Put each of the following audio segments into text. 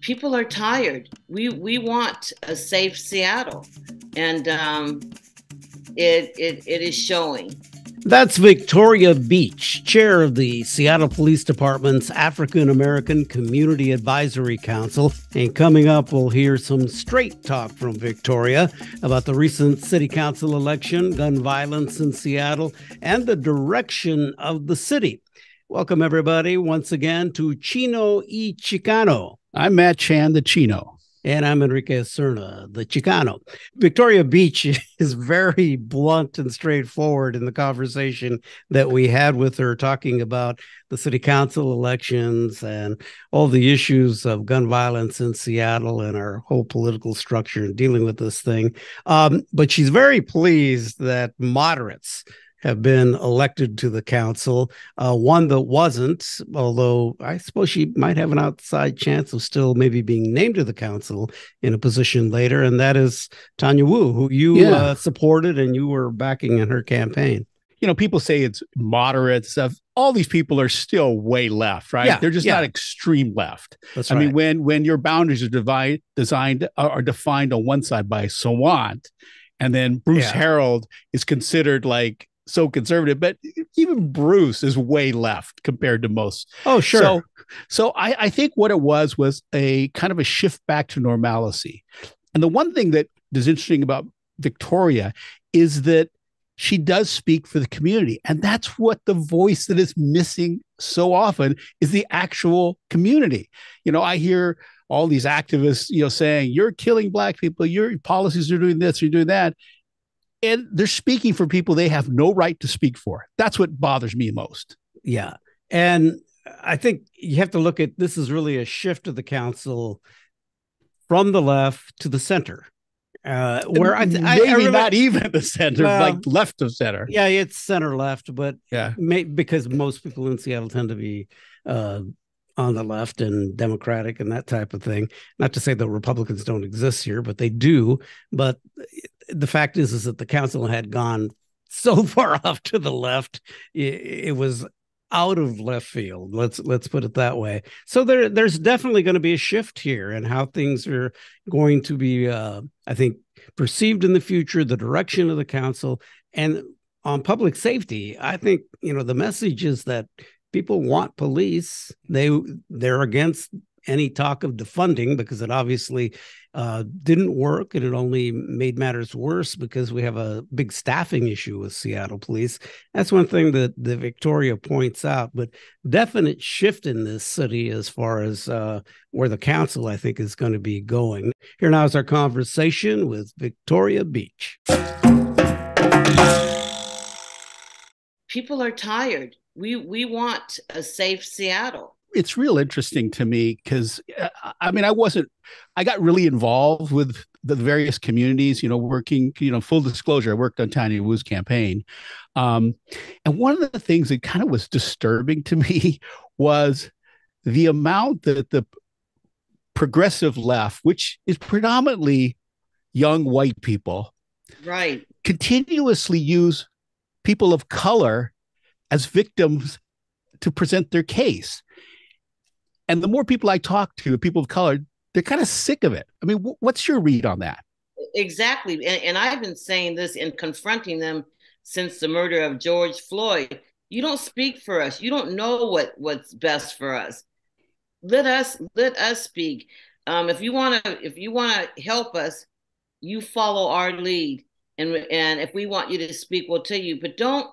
people are tired. We want a safe Seattle, and it is showing. That's Victoria Beach, chair of the Seattle Police Department's African American Community Advisory Council. And coming up, we'll hear some straight talk from Victoria about the recent city council election, gun violence in Seattle, and the direction of the city. Welcome, everybody, once again to Chino Y Chicano. I'm Matt Chan, the Chino. And I'm Enrique Cerna, the Chicano. Victoria Beach is very blunt and straightforward in the conversation that we had with her, talking about the city council elections and all the issues of gun violence in Seattle and our whole political structure and dealing with this thing. But she's very pleased that moderates have been elected to the council. One that wasn't, although I suppose she might have an outside chance of still maybe being named to the council in a position later, and that is Tanya Wu, who you supported and you were backing in her campaign. You know, people say it's moderate stuff. All these people are still way left, right? Yeah, they're just not extreme left. That's right. I mean, when your boundaries are defined on one side by Sawant, and then Bruce Harold is considered like so conservative, but even Bruce is way left compared to most. Oh, sure. So I think what it was a kind of a shift back to normalcy. And the one thing that is interesting about Victoria is that she does speak for the community. And that's what the voice that is missing so often is the actual community. You know, I hear all these activists, saying, you're killing Black people, your policies are doing this, you're doing that. And they're speaking for people they have no right to speak for. That's what bothers me most. Yeah. And I think you have to look at this is really a shift of the council from the left to the center. Where I really not even the center, like left of center. Yeah, it's center left, but because most people in Seattle tend to be on the left and Democratic and that type of thing. Not to say that Republicans don't exist here, but they do. But the fact is that the council had gone so far off to the left, it was out of left field. Let's put it that way. So there's definitely going to be a shift here in how things are going to be, I think, perceived in the future, the direction of the council. And on public safety, I think, the message is that people want police. They're against any talk of defunding because it obviously didn't work, and it only made matters worse because we have a big staffing issue with Seattle police. That's one thing that the Victoria points out, but definite shift in this city as far as where the council, I think, is going to be going. Here now is our conversation with Victoria Beach. People are tired. We want a safe Seattle. It's real interesting to me because, I got really involved with the various communities, working, full disclosure, I worked on Tanya Wu's campaign. And one of the things that kind of was disturbing to me was the amount that the progressive left, which is predominantly young white people, right, continuously use people of color as victims to present their case. And the more people I talk to, people of color, they're kind of sick of it. I mean, what's your read on that? Exactly. And I've been saying this and confronting them since the murder of George Floyd. You don't speak for us. You don't know what's best for us. Let us speak. If you want to help us, you follow our lead. And if we want you to speak, we'll tell you. But don't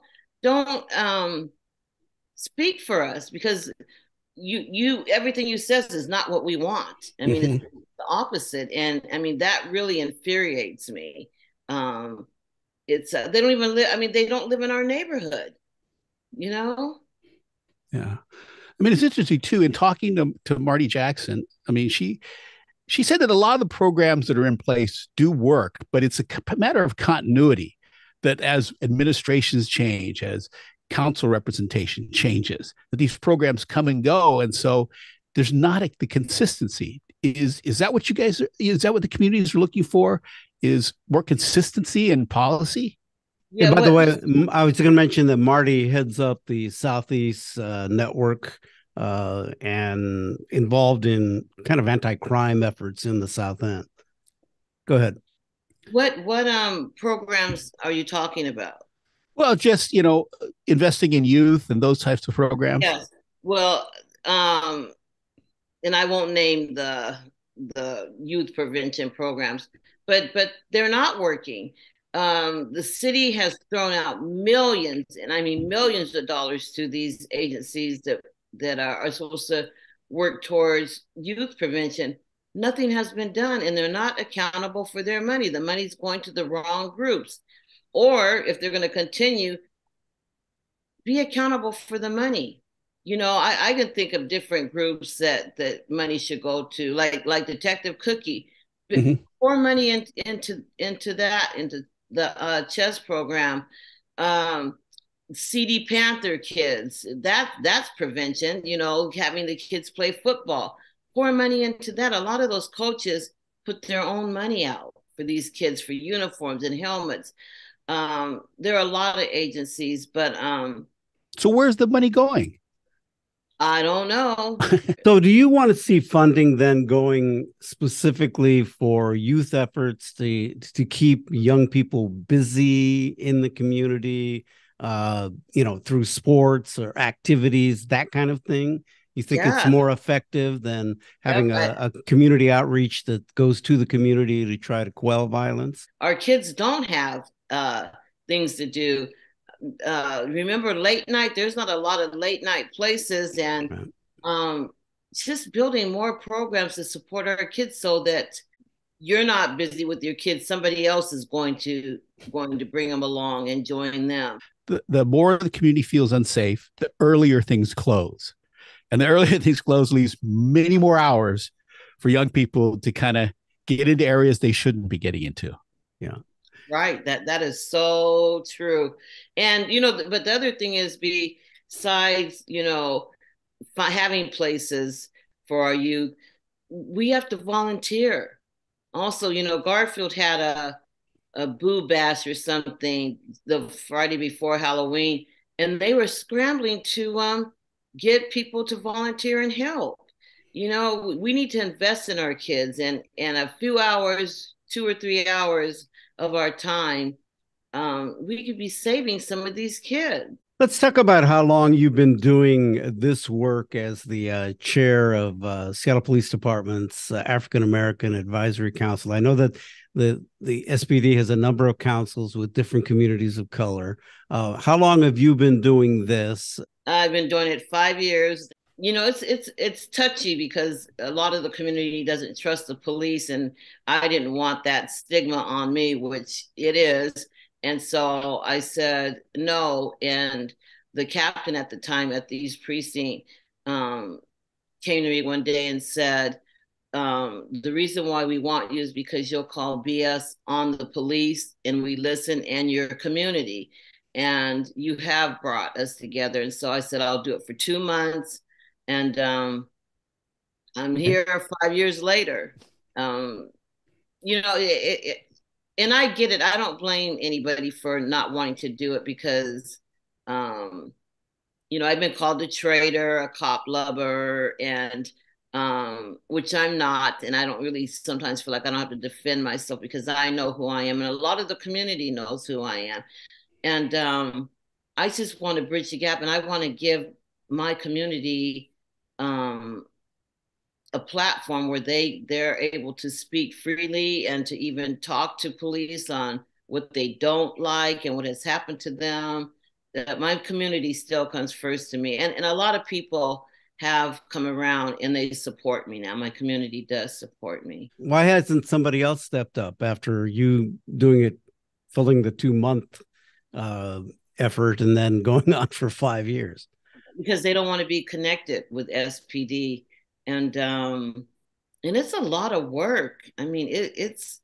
speak for us, because you everything you says is not what we want. I mean, it's the opposite, and I mean that really infuriates me. It's they don't even live. I mean, they don't live in our neighborhood. Yeah, I mean, it's interesting too. In talking to Marty Jackson, I mean, she said that a lot of the programs that are in place do work, but it's a matter of continuity. That as administrations change, as council representation changes, that these programs come and go, and so there's not the consistency. Is that what you guys? Is that what the communities are looking for? Is more consistency in policy? Yeah. And by the way, I was going to mention that Marty heads up the Southeast network and involved in kind of anti-crime efforts in the South End. Go ahead. What programs are you talking about? Well, just, investing in youth and those types of programs. Yes. Well, and I won't name the youth prevention programs, but they're not working. The city has thrown out millions, and I mean millions of dollars to these agencies that are supposed to work towards youth prevention. Nothing has been done, and they're not accountable for their money. The money's going to the wrong groups. Or if they're going to continue, be accountable for the money. I can think of different groups that money should go to, like Detective Cookie. Mhm. Pour money into the chess program. CD Panther kids, that's prevention. Having the kids play football. Pour money into that. A lot of those coaches put their own money out for these kids for uniforms and helmets. There are a lot of agencies, but So where's the money going? I don't know. So do you want to see funding then going specifically for youth efforts to keep young people busy in the community, through sports or activities, that kind of thing? You think it's more effective than having a community outreach that goes to the community to try to quell violence? Our kids don't have things to do. Remember late night, there's not a lot of late night places, and just building more programs to support our kids so that you're not busy with your kids. Somebody else is going to bring them along and join them. The more the community feels unsafe, the earlier things close. And the earlier things close leaves many more hours for young people to kind of get into areas they shouldn't be getting into. Yeah. Right. That is so true. And, but the other thing is besides, having places for our youth, we have to volunteer. Also, Garfield had a boo bash or something the Friday before Halloween, and they were scrambling to get people to volunteer and help. We need to invest in our kids, and a few hours, 2 or 3 hours of our time, we could be saving some of these kids. Let's talk about how long you've been doing this work as the chair of Seattle Police Department's African American Advisory Council. I know that the SPD has a number of councils with different communities of color. How long have you been doing this? I've been doing it 5 years. It's touchy because a lot of the community doesn't trust the police, and I didn't want that stigma on me, which it is. And so I said no. And the captain at the time at the East Precinct came to me one day and said, the reason why we want you is because you'll call BS on the police, and we listen, and your community. And you have brought us together. And so I said, I'll do it for 2 months. And I'm here 5 years later. And I get it. I don't blame anybody for not wanting to do it because, I've been called a traitor, a cop lover, and which I'm not. And I don't really sometimes feel like I don't have to defend myself because I know who I am. And a lot of the community knows who I am. And I just want to bridge the gap, and I want to give my community a platform where they're able to speak freely and to even talk to police on what they don't like and what has happened to them. That my community still comes first to me. And a lot of people have come around and they support me now. My community does support me. Why hasn't somebody else stepped up after you doing it, filling the 2-month effort and then going on for 5 years? Because they don't want to be connected with SPD. And it's a lot of work. I mean, it's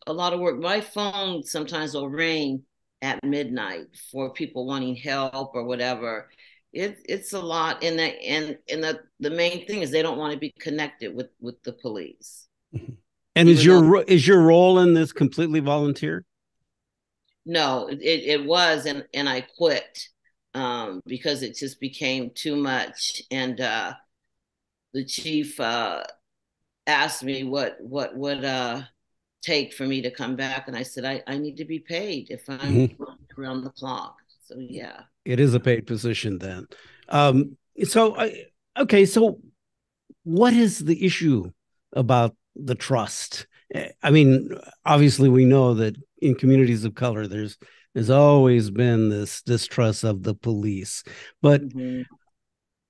a lot of work. My phone sometimes will ring at midnight for people wanting help or whatever. It's a lot. And the main thing is they don't want to be connected with the police. And is your role in this completely volunteer? No, it was, and I quit. because it just became too much. And the chief asked me what would take for me to come back, and I said I need to be paid if I'm around the clock. So yeah, it is a paid position then. Okay, so what is the issue about the trust? I mean, obviously we know that in communities of color there's always been this distrust of the police, but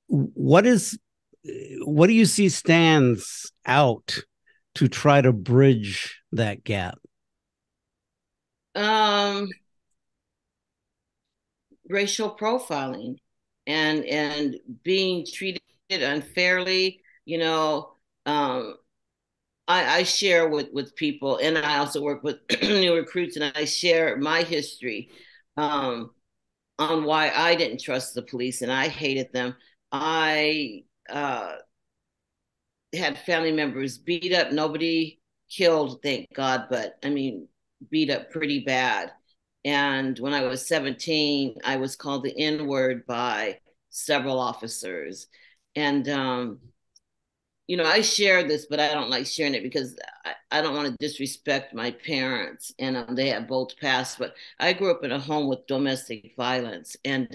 what do you see stands out to try to bridge that gap? Racial profiling and being treated unfairly. You know, I share with people, and I also work with new recruits, and I share my history on why I didn't trust the police and I hated them. I had family members beat up, nobody killed, thank God, but I mean, beat up pretty bad. And when I was 17, I was called the N word by several officers. And, I share this, but I don't like sharing it because I don't want to disrespect my parents. And they have both passed, but I grew up in a home with domestic violence. And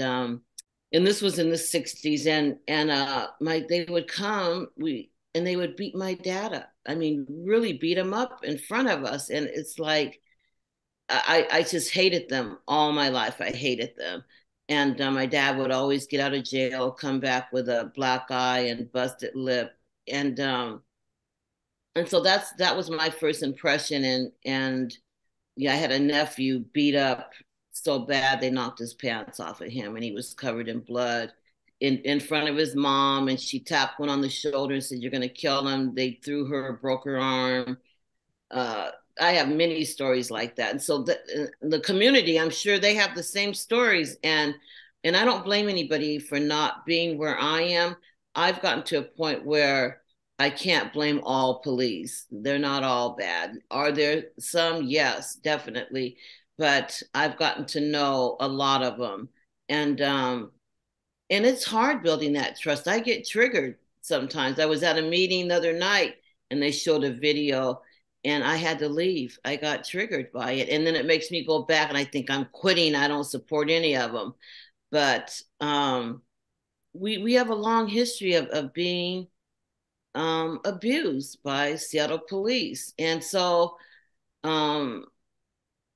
this was in the 60s. And they would come, and they would beat my dad up. I mean, really beat him up in front of us. And it's like, I just hated them all my life. I hated them. And my dad would always get out of jail, come back with a black eye and busted lip. And so that was my first impression. And yeah, I had a nephew beat up so bad they knocked his pants off of him, and he was covered in blood in front of his mom. And she tapped one on the shoulder and said, "You're going to kill him." They threw her, broke her arm. I have many stories like that. And so the community, I'm sure they have the same stories. And I don't blame anybody for not being where I am. I've gotten to a point where I can't blame all police. They're not all bad. Are there some? Yes, definitely. But I've gotten to know a lot of them. And it's hard building that trust. I get triggered sometimes. I was at a meeting the other night and they showed a video and I had to leave. I got triggered by it. And then it makes me go back and I think I'm quitting. I don't support any of them. But we have a long history of being abused by Seattle police. And so um,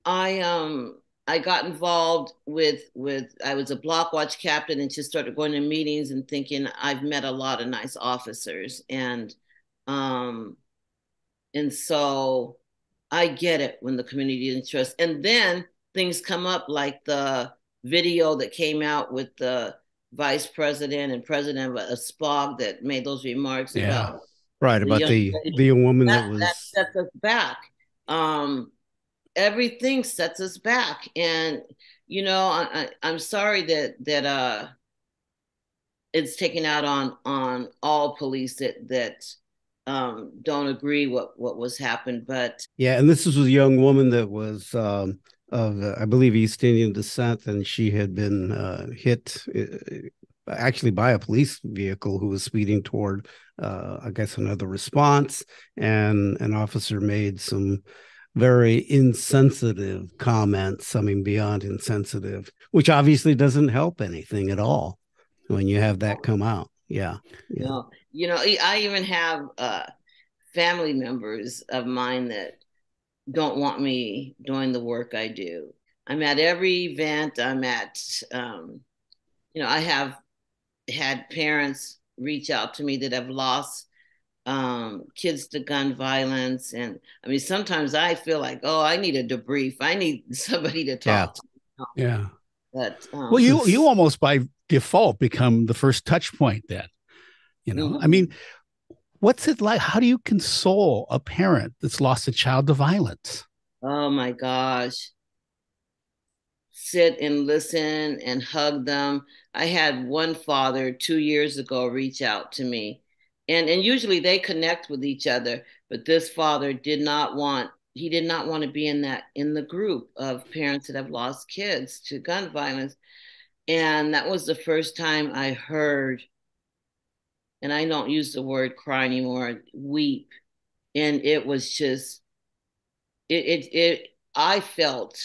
I got involved with I was a block watch captain and just started going to meetings and thinking I've met a lot of nice officers. Um and so I get it when the community didn't trust. And then things come up like the video that came out with the vice president and president of SPOG that made those remarks about the young woman that was that sets us back. Everything sets us back. And I'm sorry that it's taken out on all police that don't agree what was happened. But yeah, and this was a young woman that was of I believe East Indian descent, and she had been hit actually by a police vehicle who was speeding toward I guess another response, and an officer made some very insensitive comments. I mean, beyond insensitive, which obviously doesn't help anything at all when you have that come out. Yeah. No, I even have family members of mine that don't want me doing the work I do. I'm at every event. I'm at, I have had parents reach out to me that have lost kids to gun violence. And I mean, sometimes I feel like, oh, I need a debrief. I need somebody to talk to. Yeah. But well, you almost by default become the first touch point then. I mean, what's it like? How do you console a parent that's lost a child to violence? Oh my gosh. Sit and listen and hug them. I had one father 2 years ago reach out to me. And usually they connect with each other, but this father did not want to be in the group of parents that have lost kids to gun violence. And that was the first time I heard, and I don't use the word cry anymore, weep. And it was just, I felt,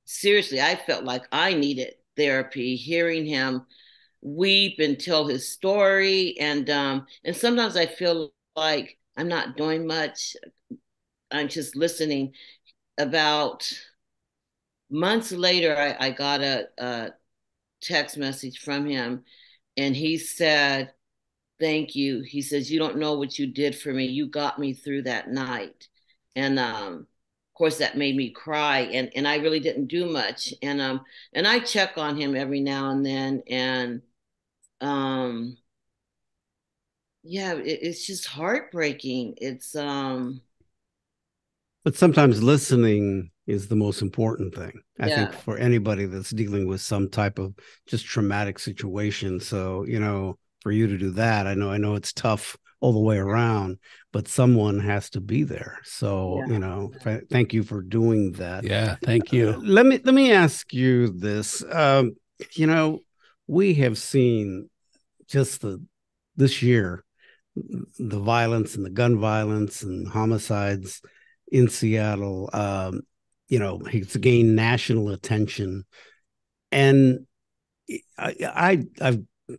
seriously, I felt like I needed therapy, hearing him weep and tell his story. And sometimes I feel like I'm not doing much. I'm just listening. About months later, I got a text message from him, and he said, "Thank you." He says, "You don't know what you did for me. You got me through that night." And of course, that made me cry. And I really didn't do much. And I check on him every now and then. And um, yeah, it's just heartbreaking. But sometimes listening is the most important thing, I think, Yeah, for anybody that's dealing with some type of just traumatic situation. So, for you to do that, I know it's tough all the way around, but someone has to be there. So, yeah. thank you for doing that. Yeah, thank you. Let me ask you this. You know, we have seen just this year the violence and the gun violence and homicides in Seattle. It's gained national attention, and I've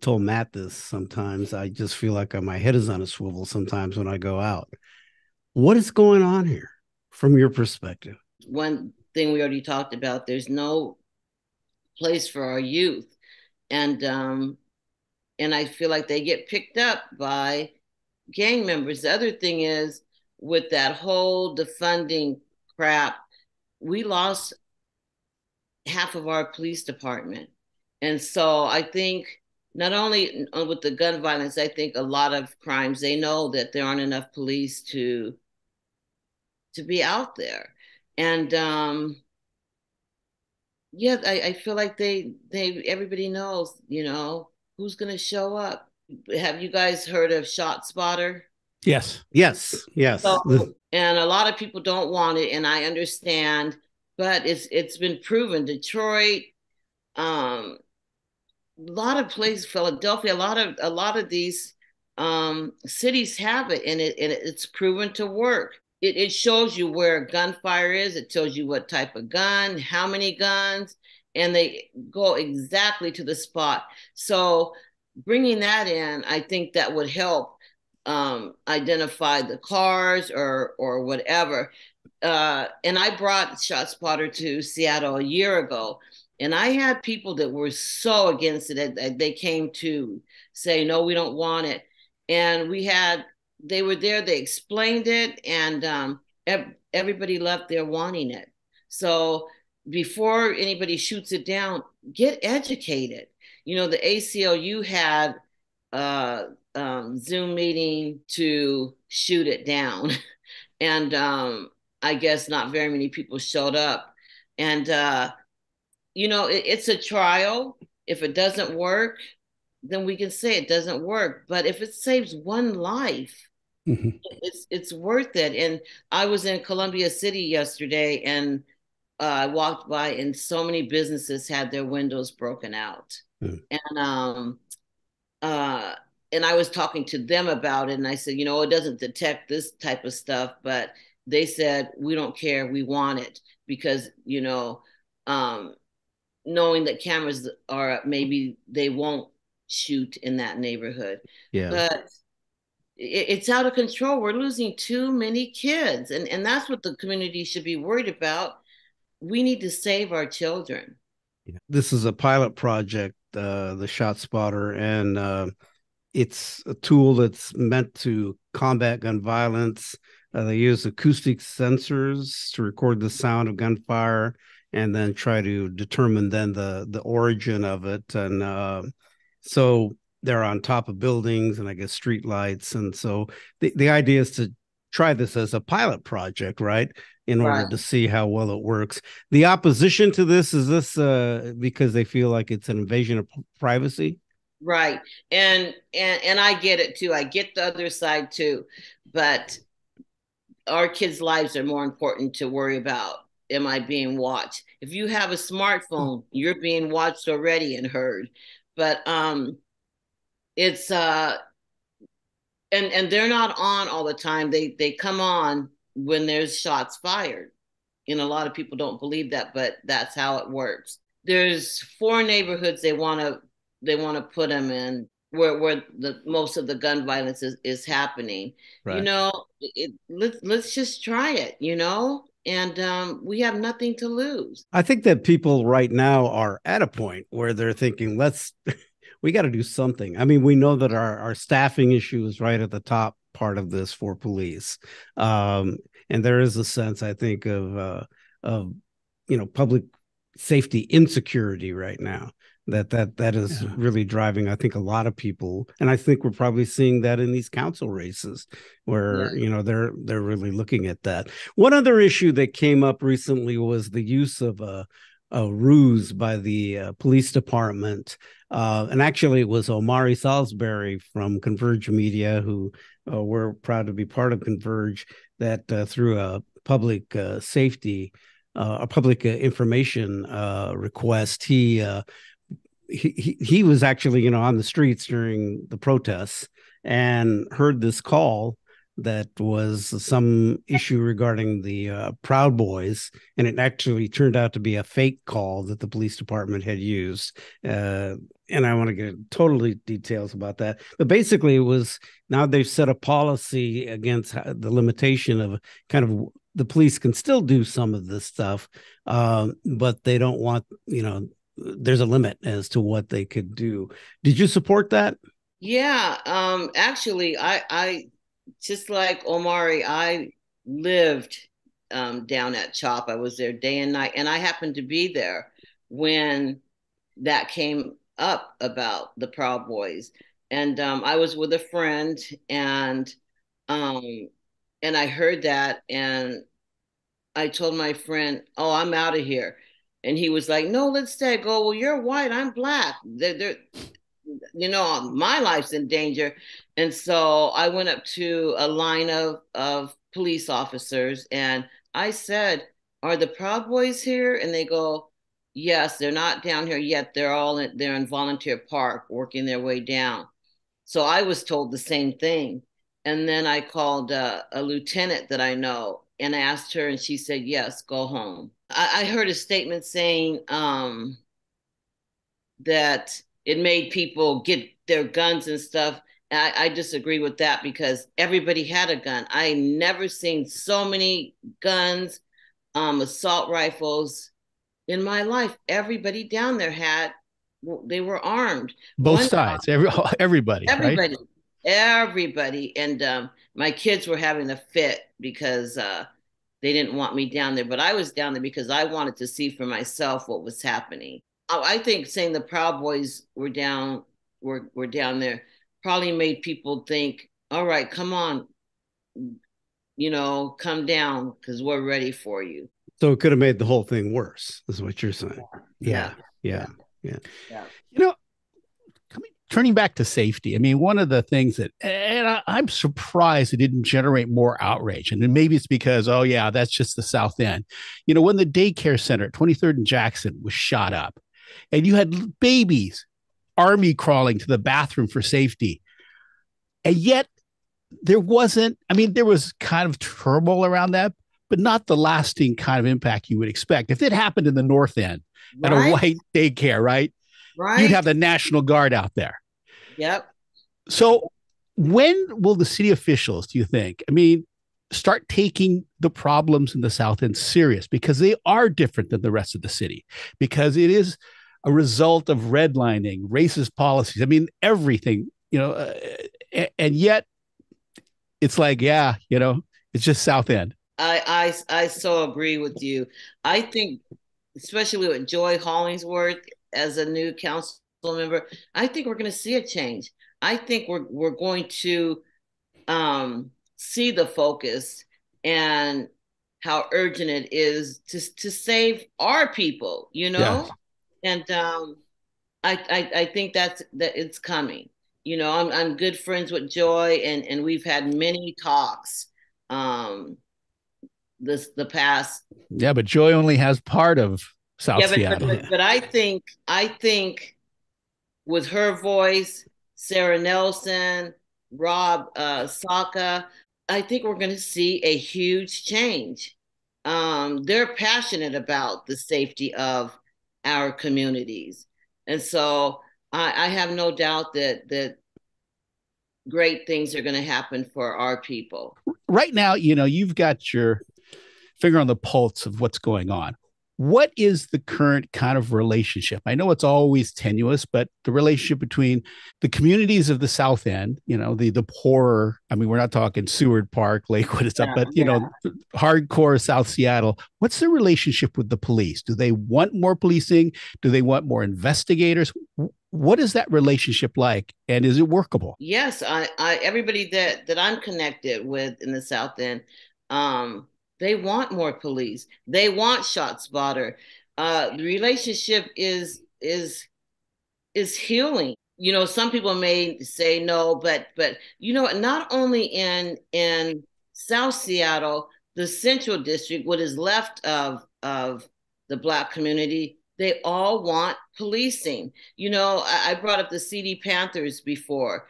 told Matt this sometimes. I just feel like my head is on a swivel sometimes when I go out. What is going on here from your perspective? One thing we already talked about, there's no place for our youth. And I feel like they get picked up by gang members. The other thing is, with that whole defunding crap, we lost half of our police department. And so I think not only with the gun violence, I think a lot of crimes, they know that there aren't enough police to be out there. And yeah, I feel like they everybody knows, who's gonna show up. Have you guys heard of Shot Spotter? Yes. Yes. So, and a lot of people don't want it, and I understand, but it's been proven. Detroit, a lot of places, Philadelphia, a lot of these cities have it, and it's proven to work. It shows you where gunfire is. It tells you what type of gun, how many guns, and they go exactly to the spot. So bringing that in, I think that would help identify the cars or whatever. And I brought ShotSpotter to Seattle a year ago, and I had people that were so against it that they came to say, no, we don't want it. And they were there, they explained it, and everybody left there wanting it. So before anybody shoots it down, get educated. The ACLU had Zoom meeting to shoot it down. And I guess not very many people showed up. And it's a trial. If it doesn't work, then we can say it doesn't work. But if it saves one life, it's worth it. And I was in Columbia City yesterday, and I walked by, and so many businesses had their windows broken out. Mm. Uh, and I was talking to them about it, and I said, it doesn't detect this type of stuff, but they said, we don't care, we want it, because knowing that cameras are up, maybe they won't shoot in that neighborhood. Yeah. But it's out of control. We're losing too many kids, and that's what the community should be worried about. We need to save our children. This is a pilot project, the Shot Spotter, and it's a tool that's meant to combat gun violence. They use acoustic sensors to record the sound of gunfire and then try to determine then the origin of it. And so they're on top of buildings and I guess street lights. And so the idea is to try this as a pilot project, right? In order to see how well it works. The opposition to this is because they feel like it's an invasion of privacy. Right. And I get it too. I get the other side too. But our kids' lives are more important to worry about am I being watched? If you have a smartphone, you're being watched already and heard. But it's and they're not on all the time. They come on when there's shots fired. And a lot of people don't believe that, but that's how it works. There's 4 neighborhoods they want to put them in where the most of the gun violence is happening. Right. You know, let's just try it, you know? And we have nothing to lose. I think that people right now are at a point where they're thinking, we got to do something. I mean, we know that our staffing issue is right at the top part of this for police. And there is a sense, I think, of public safety insecurity right now. That is really driving, I think, a lot of people, and I think we're probably seeing that in these council races, where they're really looking at that. One other issue that came up recently was the use of a ruse by the police department, and actually it was Omari Salisbury from Converge Media, who we're proud to be part of Converge, that through a public safety, a public information request, he was actually, on the streets during the protests and heard this call that was some issue regarding the Proud Boys, and it actually turned out to be a fake call that the police department had used. And I want to get totally details about that. But basically, it was, now they've set a policy against the limitation of kind of, the police can still do some of this stuff, but they don't want, there's a limit as to what they could do. Did you support that? Yeah. Actually, I just like Omari, I lived down at CHOP. I was there day and night, and I happened to be there when that came up about the Proud Boys. And I was with a friend, and I heard that, and I told my friend, "Oh, I'm out of here." And he was like, "No, let's stay." I go, "Well, you're white, I'm black. They're my life's in danger." And so I went up to a line of police officers, and I said, "Are the Proud Boys here?" And they go, "Yes, they're not down here yet. They're in Volunteer Park working their way down." So I was told the same thing. And then I called a lieutenant that I know and asked her, and she said, "Yes, go home." I heard a statement saying that it made people get their guns and stuff. And I disagree with that, because everybody had a gun. I never seen so many guns, assault rifles in my life. Everybody down there they were armed. Both sides, everybody, right? Everybody. And my kids were having a fit because they didn't want me down there, but I was down there because I wanted to see for myself what was happening. I think saying the Proud Boys were down there probably made people think, "All right, come on, come down, because we're ready for you." So it could have made the whole thing worse, is what you're saying. Yeah. Turning back to safety, I mean, one of the things that, and I'm surprised it didn't generate more outrage. And then maybe it's because, oh, yeah, that's just the South End. When the daycare center at 23rd and Jackson was shot up, and you had babies, army crawling to the bathroom for safety. And yet there wasn't, there was kind of turmoil around that, but not the lasting kind of impact you would expect. If it happened in the North End at a white daycare, right? You'd have the National Guard out there. Yep. So when will the city officials, do you think, start taking the problems in the South End serious? Because they are different than the rest of the city, because it is a result of redlining, racist policies. Everything, and yet it's like, it's just South End. I so agree with you. I think, especially with Joy Hollingsworth as a new council member, I think we're going to see a change. I think we're going to see the focus and how urgent it is to save our people, Yes. And I think that it's coming. I'm good friends with Joy, and we've had many talks. the past. Yeah, but Joy only has part of South Seattle. But I think with her voice, Sarah Nelson, Rob Saka, I think we're going to see a huge change. They're passionate about the safety of our communities. And so I have no doubt that great things are going to happen for our people. Right now, you've got your finger on the pulse of what's going on. What is the current kind of relationship? I know it's always tenuous, but the relationship between the communities of the South End, the poorer, I mean, we're not talking Seward Park, Lakewood and stuff, but, hardcore South Seattle. What's the relationship with the police? Do they want more policing? Do they want more investigators? What is that relationship like? And is it workable? Yes, I everybody that I'm connected with in the South End, they want more police. They want ShotSpotter. The relationship is healing. Some people may say no, but not only in South Seattle, the Central District, what is left of the Black community, they all want policing. I brought up the CD Panthers before.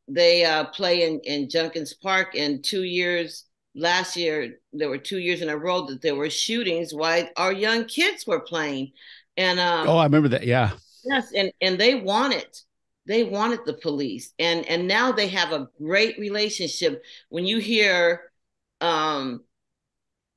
They play in Junkins Park, and 2 years last year, there were 2 years in a row that there were shootings while our young kids were playing. And I remember that. Yeah. Yes, and they wanted the police, and now they have a great relationship. When you hear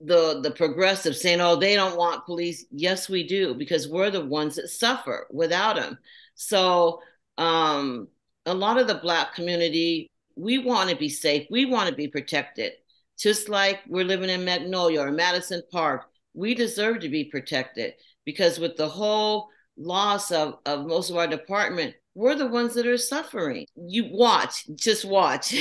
the progressives saying, "Oh, they don't want police," yes, we do, because we're the ones that suffer without them. So a lot of the Black community, we want to be safe, we want to be protected, just like we're living in Magnolia or Madison Park. We deserve to be protected, because with the whole loss of most of our department, we're the ones that are suffering. Just watch.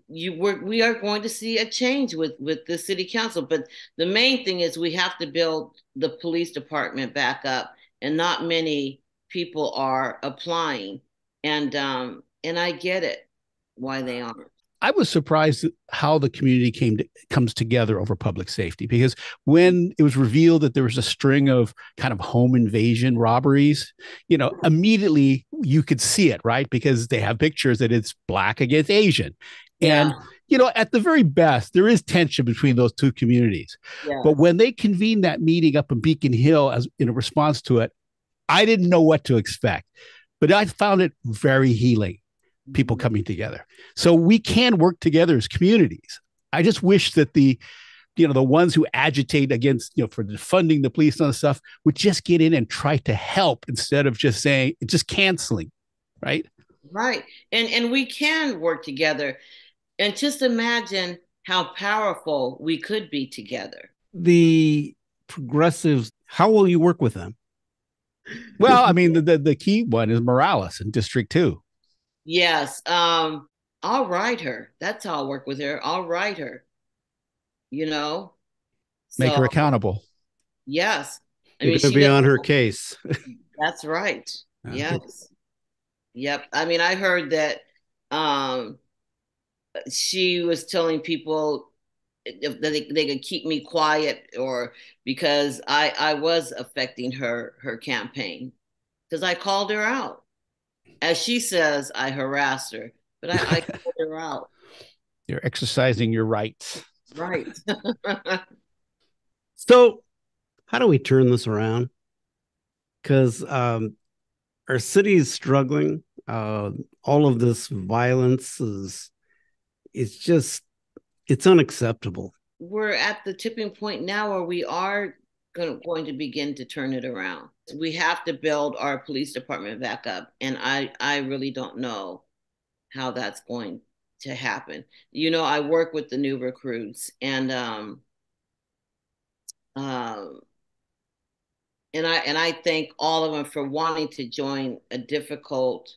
We are going to see a change with the city council, but the main thing is we have to build the police department back up, and not many people are applying, and I get it why they aren't. I was surprised at how the community comes together over public safety, because when it was revealed that there was a string of kind of home invasion robberies, immediately you could see it, right? Because they have pictures that it's Black against Asian. Yeah. And, at the very best, there is tension between those two communities. Yeah. But when they convened that meeting up in Beacon Hill as in a response to it, I didn't know what to expect, but I found it very healing. People coming together. So we can work together as communities. I just wish that the ones who agitate against, for defunding the police and stuff would just get in and try to help instead of just canceling. Right. Right. And we can work together, and just imagine how powerful we could be together. The progressives, how will you work with them? Well, I mean, the key one is Morales in District 2. Yes. I'll write her. That's how I'll work with her. I'll write her, Make her accountable. Yes. You're going to be on her case. That's right. Yes. Yep. I mean, I heard that she was telling people that they could keep me quiet, or because I was affecting her campaign, because I called her out. As she says, I harassed her, but I called her out. You're exercising your rights. Right. So how do we turn this around? Because our city is struggling. All of this violence it's unacceptable. We're at the tipping point now where we are going to begin to turn it around. We have to build our police department back up, and I really don't know how that's going to happen. I work with the new recruits, and I thank all of them for wanting to join a difficult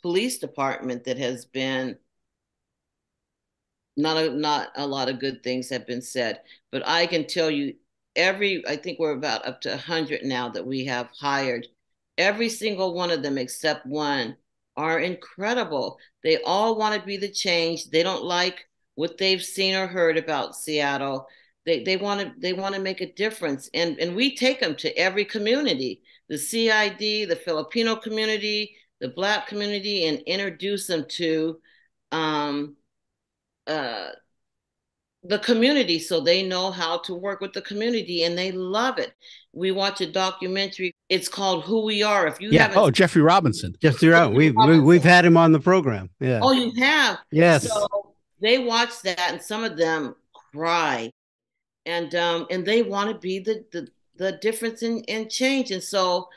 police department that has been not a lot of good things have been said, but I can tell you I think we're about up to 100 now that we have hired. Every single one of them except one are incredible. They all want to be the change. They don't like what they've seen or heard about Seattle. They want to make a difference, and we take them to every community, the CID, the Filipino community, the Black community, and introduce them to the community, so they know how to work with the community, and they love it. We watch a documentary. It's called Who We Are. If you haven't, oh, Jeffrey Robinson. Jeffrey Robinson. We've had him on the program. Yeah. Oh, you have? Yes. So they watch that, and some of them cry, and they want to be the difference in change. And so,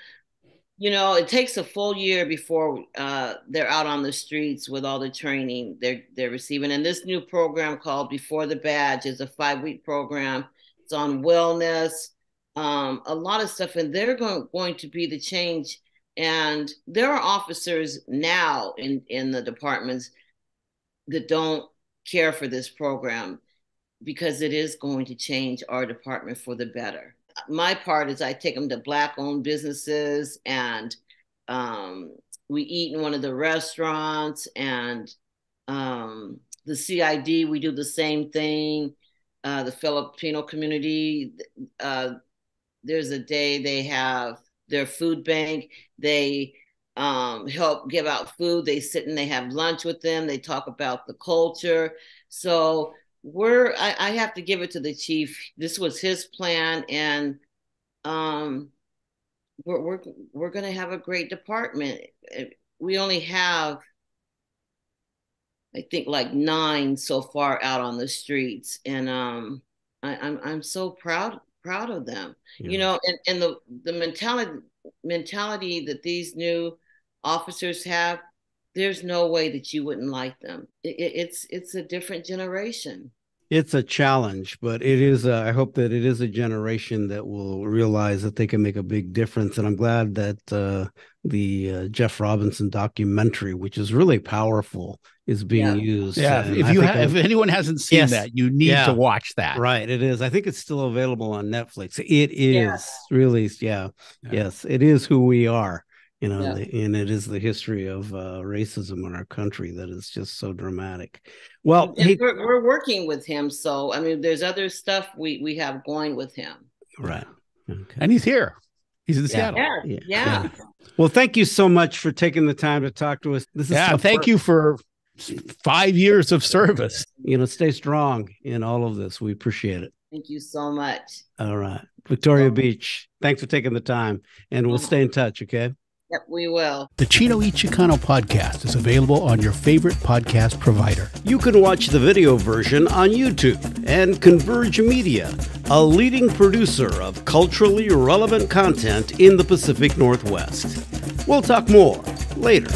you know, it takes a full year before they're out on the streets with all the training they're receiving. And this new program called Before the Badge is a 5-week program. It's on wellness, a lot of stuff, and they're going to be the change. And there are officers now in the departments that don't care for this program, because it is going to change our department for the better. My part is I take them to Black-owned businesses, and we eat in one of the restaurants, and the CID, we do the same thing. The Filipino community, there's a day they have their food bank. They help give out food. They sit and they have lunch with them. They talk about the culture. So I have to give it to the chief. This was his plan, and we're going to have a great department. We only have, I think, like 9 so far out on the streets, and I'm so proud of them. Yeah. You know, and the mentality that these new officers have, there's no way that you wouldn't like them. It's a different generation. It's a challenge, but it is. I hope that it is a generation that will realize that they can make a big difference. And I'm glad that the Jeff Robinson documentary, which is really powerful, is being used. Yeah, and if anyone hasn't seen that, you need to watch that. Right, it is. I think it's still available on Netflix. It is really, yes, it is who we are. You know, and it is the history of racism in our country that is just so dramatic. Well, we're working with him, so I mean, there's other stuff we have going with him. Right, okay. And he's here. He's in Seattle. Yeah. Well, thank you so much for taking the time to talk to us. This is thank you for 5 years of service. You know, stay strong in all of this. We appreciate it. Thank you so much. All right, Victoria Beach. Thanks for taking the time, and we'll stay in touch. Okay. Yep, we will. The Chino Y Chicano podcast is available on your favorite podcast provider. You can watch the video version on YouTube. And Converge Media, a leading producer of culturally relevant content in the Pacific Northwest. We'll talk more later.